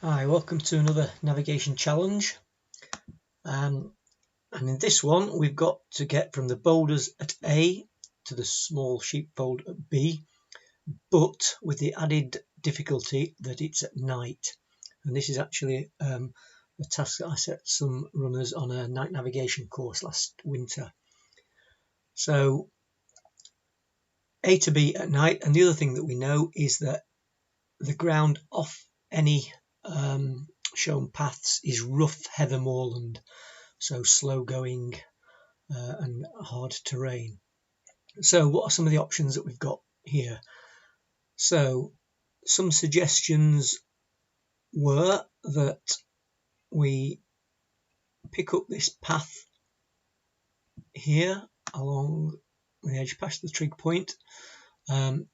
Hi, welcome to another navigation challenge. And in this one, we've got to get from the boulders at A to the small sheepfold at B, but with the added difficulty that it's at night. And this is actually a task that I set some runners on a night navigation course last winter. So A to B at night, and the other thing that we know is that the ground off any shown paths is rough heather moorland, so slow going and hard terrain. So what are some of the options that we've got here? So some suggestions were that we pick up this path here along the edge past the trig point and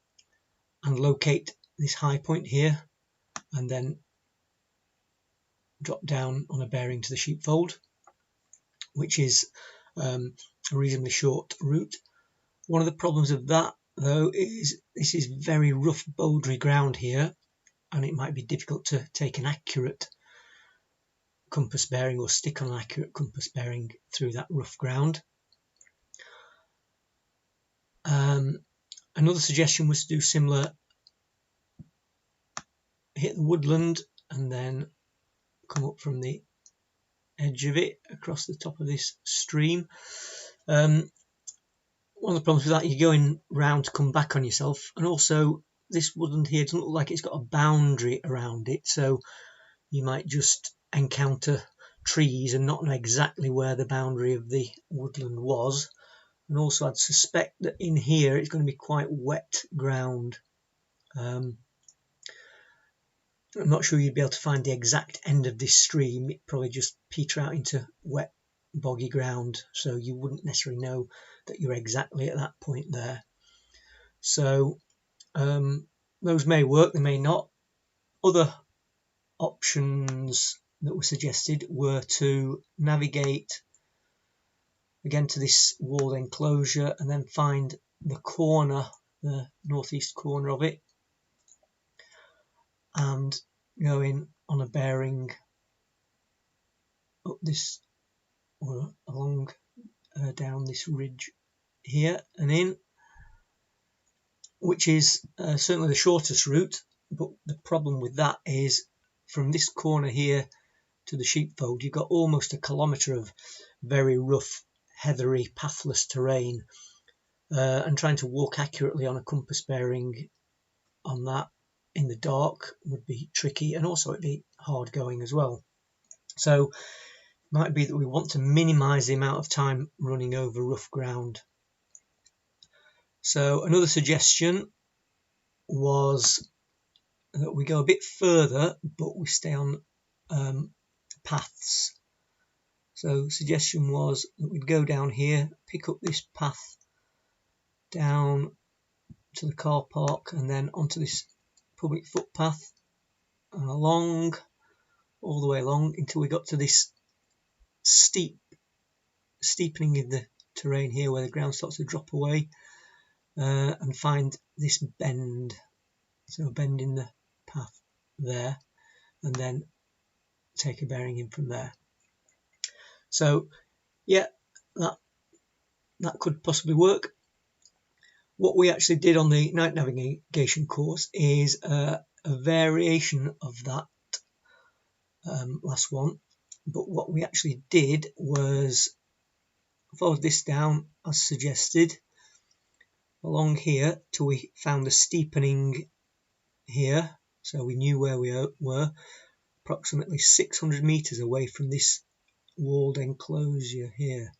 locate this high point here and then drop down on a bearing to the sheepfold, which is a reasonably short route. One of the problems of that, though, is this is very rough bouldery ground here, and it might be difficult to take an accurate compass bearing or stick on an accurate compass bearing through that rough ground. Another suggestion was to do similar, hit the woodland and then come up from the edge of it across the top of this stream. One of the problems with that, you're going round to come back on yourself, and also this woodland here doesn't look like it's got a boundary around it, so you might just encounter trees and not know exactly where the boundary of the woodland was. And also I'd suspect that in here it's going to be quite wet ground. I'm not sure you'd be able to find the exact end of this stream. It'd probably just peter out into wet boggy ground, so you wouldn't necessarily know that you're exactly at that point there. So those may work, they may not. Other options that were suggested were to navigate again to this walled enclosure and then find the corner, the northeast corner of it, and go in on a bearing up this or along down this ridge here and in, which is certainly the shortest route. But the problem with that is from this corner here to the sheepfold, you've got almost a kilometre of very rough, heathery, pathless terrain, and trying to walk accurately on a compass bearing on that in the dark would be tricky, and also it'd be hard going as well. So it might be that we want to minimize the amount of time running over rough ground. So another suggestion was that we go a bit further, but we stay on paths. So suggestion was that we'd go down here, pick up this path down to the car park and then onto this public footpath and along, all the way along until we got to this steepening in the terrain here where the ground starts to drop away, and find this bend. So a bend in the path there, and then take a bearing in from there. So yeah, that could possibly work. What we actually did on the night navigation course is a variation of that last one, but what we actually did was followed this down as suggested along here till we found the steepening here, so we knew where we were, approximately 600 meters away from this walled enclosure here.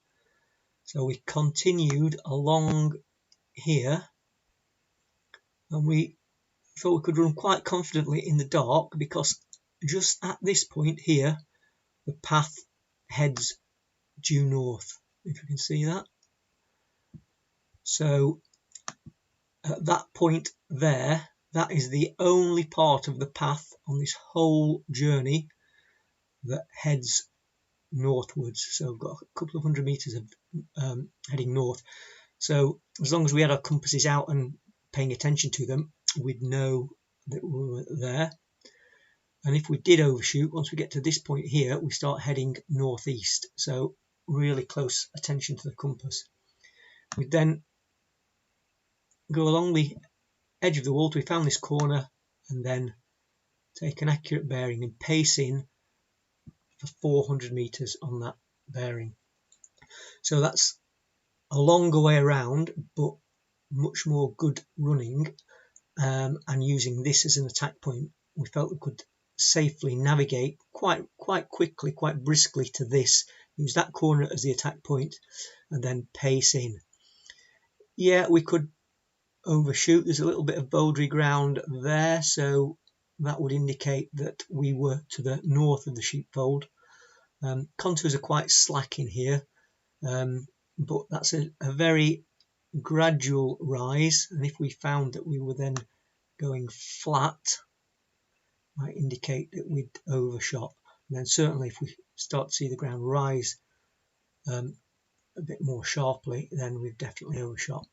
So we continued along here, and we thought we could run quite confidently in the dark because just at this point here the path heads due north, if you can see that. So at that point there, that is the only part of the path on this whole journey that heads northwards. So we've got a couple of 100 meters of heading north. So as long as we had our compasses out and paying attention to them, we'd know that we were there. And if we did overshoot, once we get to this point here, we start heading northeast. So really close attention to the compass. We then go along the edge of the wall till we found this corner, and then take an accurate bearing and pace in for 400 meters on that bearing. So that's a longer way around, but much more good running, and using this as an attack point, we felt we could safely navigate quite quickly, quite briskly to this, use that corner as the attack point, and then pace in. Yeah, we could overshoot. There's a little bit of bouldery ground there, so that would indicate that we were to the north of the sheepfold. Contours are quite slack in here, but that's a very gradual rise, and if we found that we were then going flat, might indicate that we'd overshot. And then certainly if we start to see the ground rise a bit more sharply, then we've definitely overshot.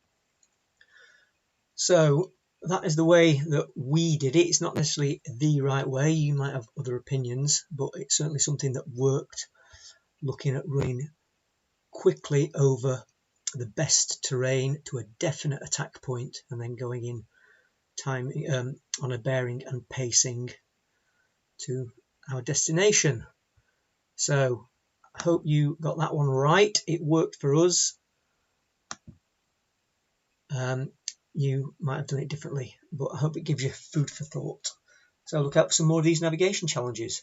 So that is the way that we did it. It's not necessarily the right way. You might have other opinions, but it's certainly something that worked, looking at running quickly over the best terrain to a definite attack point, and then going in time on a bearing and pacing to our destination. So I hope you got that one right. It worked for us. You might have done it differently, but I hope it gives you food for thought. So look out for some more of these navigation challenges.